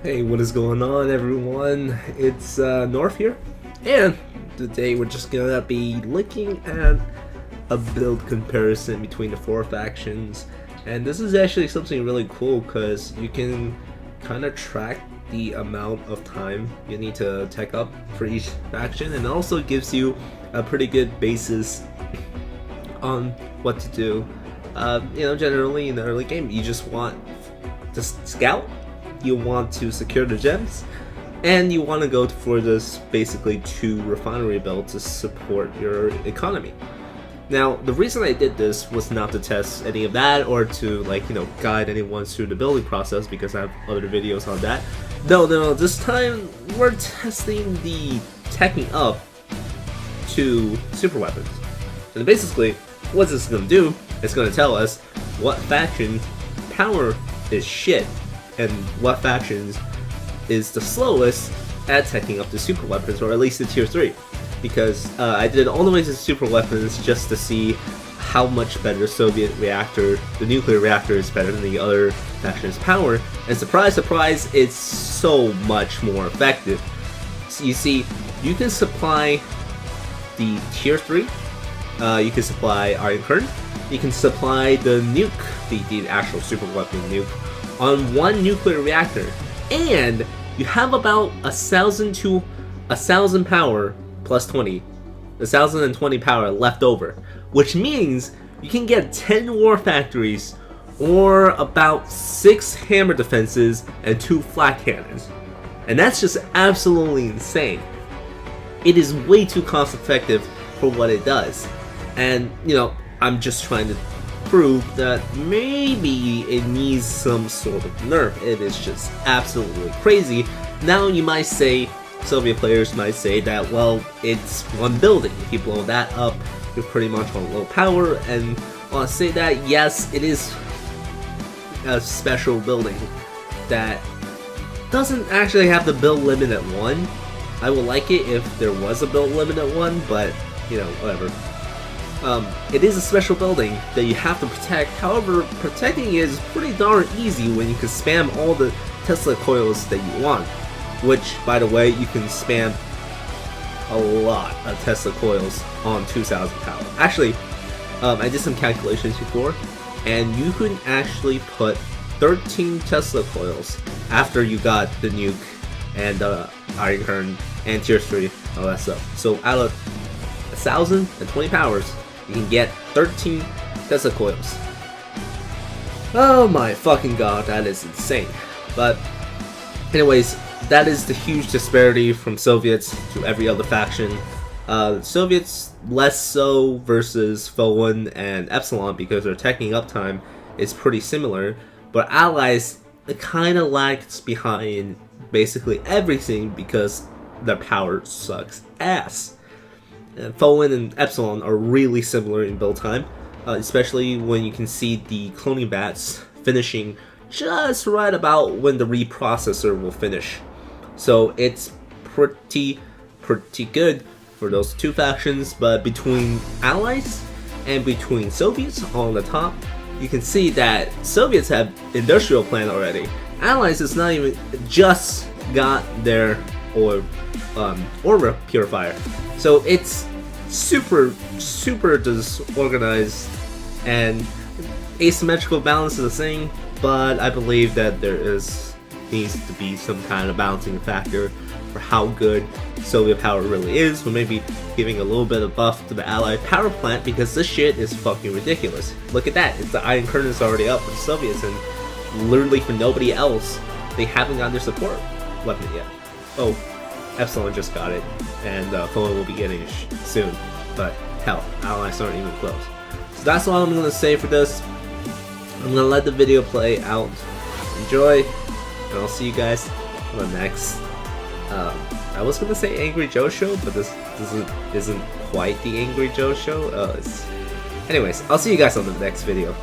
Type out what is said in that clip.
Hey, what is going on, everyone? It's North here, and today we're just gonna be looking at a build comparison between the four factions. And this is actually something really cool because you can kind of track the amount of time you need to tech up for each faction, and it also gives you a pretty good basis on what to do. Generally in the early game, you just want to scout. You want to secure the gems, and you want to go for this basically 2 refinery build to support your economy. Now, the reason I did this was not to test any of that or to guide anyone through the building process, because I have other videos on that. No, this time we're testing the teching up to super weapons. And basically, what this is going to do, it's going to tell us what faction power is shit and what factions is the slowest at teching up the super weapons, or at least the tier 3. Because I did all the way to super weapons just to see how much better Soviet reactor, the nuclear reactor, is better than the other faction's power. And surprise, surprise, it's so much more effective. So you see, you can supply the tier 3, you can supply Iron Curtain, you can supply the nuke, the actual super weapon nuke, on 1 nuclear reactor, and you have about 1,000 to 1,000 power plus 20, 1,020 power left over, which means you can get 10 war factories or about 6 hammer defenses and 2 flak cannons, and that's just absolutely insane. It is way too cost effective for what it does, and I'm just trying to prove that maybe it needs some sort of nerf. It is just absolutely crazy. Now you might say, Soviet players might say that, well, it's 1 building. If you blow that up, you're pretty much on low power, and I'll say that, yes, it is a special building that doesn't actually have the build limit at 1. I would like it if there was a build limit at 1, but, whatever. It is a special building that you have to protect. However, protecting it is pretty darn easy when you can spam all the Tesla coils that you want. Which, by the way, you can spam a lot of Tesla coils on 2,000 power. Actually, I did some calculations before, and you can actually put 13 Tesla coils after you got the nuke and Iron Curtain and tier 3, all that stuff. So out of 1,020 powers, you can get 13 Tesla coils. Oh my fucking god, that is insane. But anyways, that is the huge disparity from Soviets to every other faction. Soviets less so versus Fowen and Epsilon because their teching up time is pretty similar, but Allies, it kind of lags behind basically everything because their power sucks ass. Fowen and Epsilon are really similar in build time, especially when you can see the cloning bats finishing just right about when the reprocessor will finish. So it's pretty good for those 2 factions, but between Allies and between Soviets on the top, you can see that Soviets have industrial plant already. Allies is not even just got their ore purifier. So it's super disorganized, and asymmetrical balance is a thing, but I believe that there needs to be some kind of balancing factor for how good Soviet power really is, or maybe giving a little bit of buff to the Allied power plant, because this shit is fucking ridiculous. Look at that, it's the Iron Curtain is already up for the Soviets, and literally for nobody else, they haven't got their support weapon yet. Oh, Epsilon just got it, and Coil will be getting it soon, but hell, Allies aren't even close. So that's all I'm going to say for this. I'm going to let the video play out. Enjoy, and I'll see you guys on the next, I was going to say Angry Joe show, but this isn't quite the Angry Joe show. Anyways, I'll see you guys on the next video.